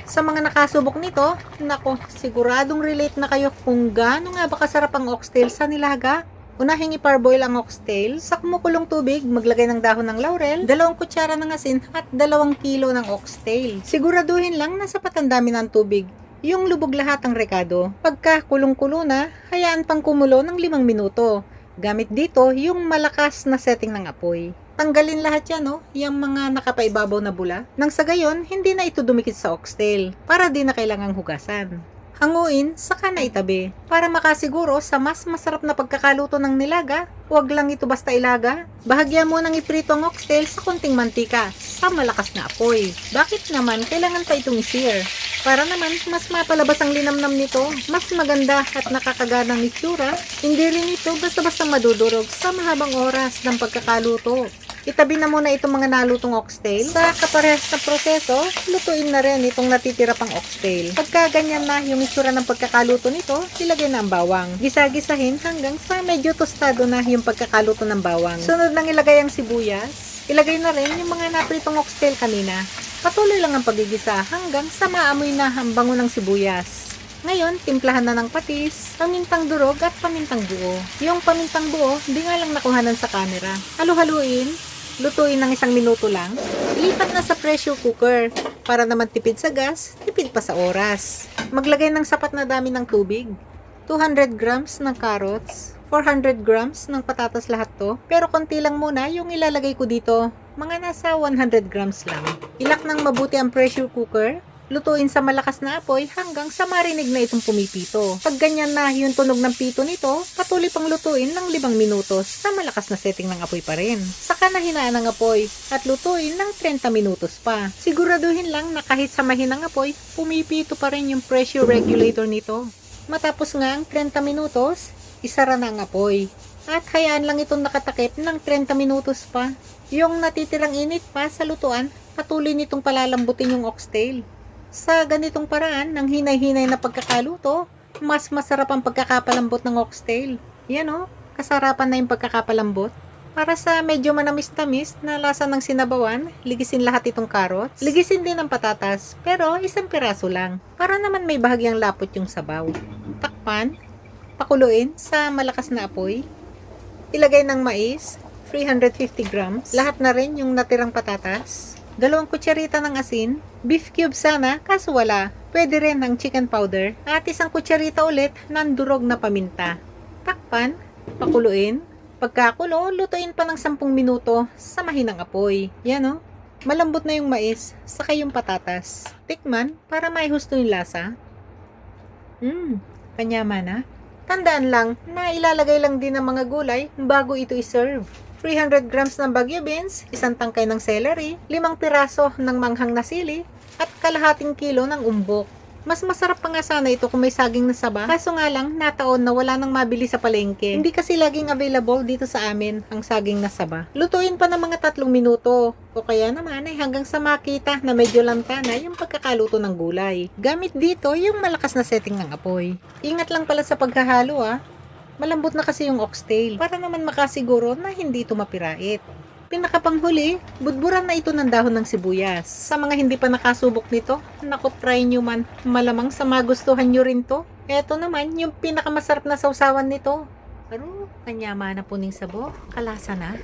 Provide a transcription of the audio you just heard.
Sa mga nakasubok nito, nako, siguradong relate na kayo kung gaano nga ba kasarap ang oxtail sa nilaga. Unahing i-parboil ang oxtail, sa kumukulong tubig, maglagay ng dahon ng laurel, 2 kutsara ng asin at 2 kilo ng oxtail. Siguraduhin lang na sapat ang dami ng tubig. Yung lubog lahat ang rekado. Pagka kulong-kulo na, hayaan pang kumulo ng 5 minuto. Gamit dito yung malakas na setting ng apoy. Tanggalin lahat yan, no? Yung mga nakapaibabaw na bula. Nang sa gayon, hindi na ito dumikit sa oxtail para di na kailangang hugasan. Hanguin, saka na itabi. Para makasiguro sa mas masarap na pagkakaluto ng nilaga, huwag lang ito basta ilaga. Bahagya mo nang iprito ang oxtail sa konting mantika sa malakas na apoy. Bakit naman kailangan pa itong i-sear? Para naman mas mapalabas ang linamnam nito, mas maganda at nakakaganang itsura, hindi rin ito basta-basta madudurog sa mahabang oras ng pagkakaluto. Itabi na muna itong mga nalutong oxtail. Sa kaparehas na proseso, lutuin na rin itong natitira pang oxtail. Pagka ganyan na yung itsura ng pagkakaluto nito, ilagay na ang bawang. Gisa-gisahin hanggang sa medyo tostado na yung pagkakaluto ng bawang. Sunod nang ilagay ang sibuyas. Ilagay na rin yung mga napritong oxtail kanina. Patuloy lang ang pagigisa hanggang sa maamoy na ang bango ng sibuyas. Ngayon, timplahan na ng patis, pamintang durog at pamintang buo. Yung pamintang buo, di nga lang nakuhanan sa camera. Halu-haluin, lutuin ng 1 minuto lang. Ilipat na sa pressure cooker para naman tipid sa gas, tipid pa sa oras. Maglagay ng sapat na dami ng tubig. 200 grams ng carrots, 400 grams ng patatas lahat to. Pero konti lang muna yung ilalagay ko dito. Mga nasa 100 grams lang. Ilak ng mabuti ang pressure cooker. Lutuin sa malakas na apoy hanggang sa marinig na itong pumipito. Pag ganyan na yung tunog ng pito nito, patuloy pang lutuin ng 5 minutos sa malakas na setting ng apoy pa rin. Saka na hinaan ang apoy at lutuin ng 30 minutos pa. Siguraduhin lang na kahit sa mahinang apoy, pumipito pa rin yung pressure regulator nito. Matapos nga ang 30 minutos, isara na ang apoy. At hayaan lang itong nakatakip ng 30 minutos pa. Yung natitirang init pa sa lutuan, patuloy nitong palalambutin yung oxtail. Sa ganitong paraan, ng hinay-hinay na pagkakaluto, mas masarap ang pagkakapalambot ng oxtail. Yan o, kasarapan na yung pagkakapalambot. Para sa medyo manamis-tamis na lasa ng sinabawan, ligisin lahat itong carrots. Ligisin din ang patatas, pero 1 piraso lang. Para naman may bahagyang lapot yung sabaw. Takpan, pakuluin sa malakas na apoy. Ilagay ng mais, 350 grams. Lahat na rin yung natirang patatas. 2 kutsarita ng asin, beef cube sana, kaso wala. Pwede rin ang chicken powder. At 1 kutsarita ulit ng durog na paminta. Takpan, pakuluin. Pagkakulo, lutuin pa ng 10 minuto sa mahinang apoy. Yan o, malambot na yung mais, saka yung patatas. Tikman para may husto yung lasa. Kanyama na. Tandaan lang na ilalagay lang din ng mga gulay bago ito iserve. 300 grams ng bagyo beans, 1 tangkay ng celery, 5 piraso ng manghang na sili, at kalahating kilo ng umbok. Mas masarap pa nga sana ito kung may saging na saba. Kaso nga lang, nataon na wala nang mabili sa palengke. Hindi kasi laging available dito sa amin ang saging na saba. Lutuin pa ng mga 3 minuto. O kaya naman ay hanggang sa makita na medyo lanta na yung pagkakaluto ng gulay. Gamit dito yung malakas na setting ng apoy. Ingat lang pala sa paghahalo Malambot na kasi yung oxtail para naman makasiguro na hindi ito mapirait. Pinakapanghuli, budburan na ito ng dahon ng sibuyas. Sa mga hindi pa nakasubok nito, naku, try nyo man. Malamang sa magustuhan nyo rin to. Eto naman, yung pinakamasarap na sausawan nito. Pero, kanyama na puning sabo, kalasa na.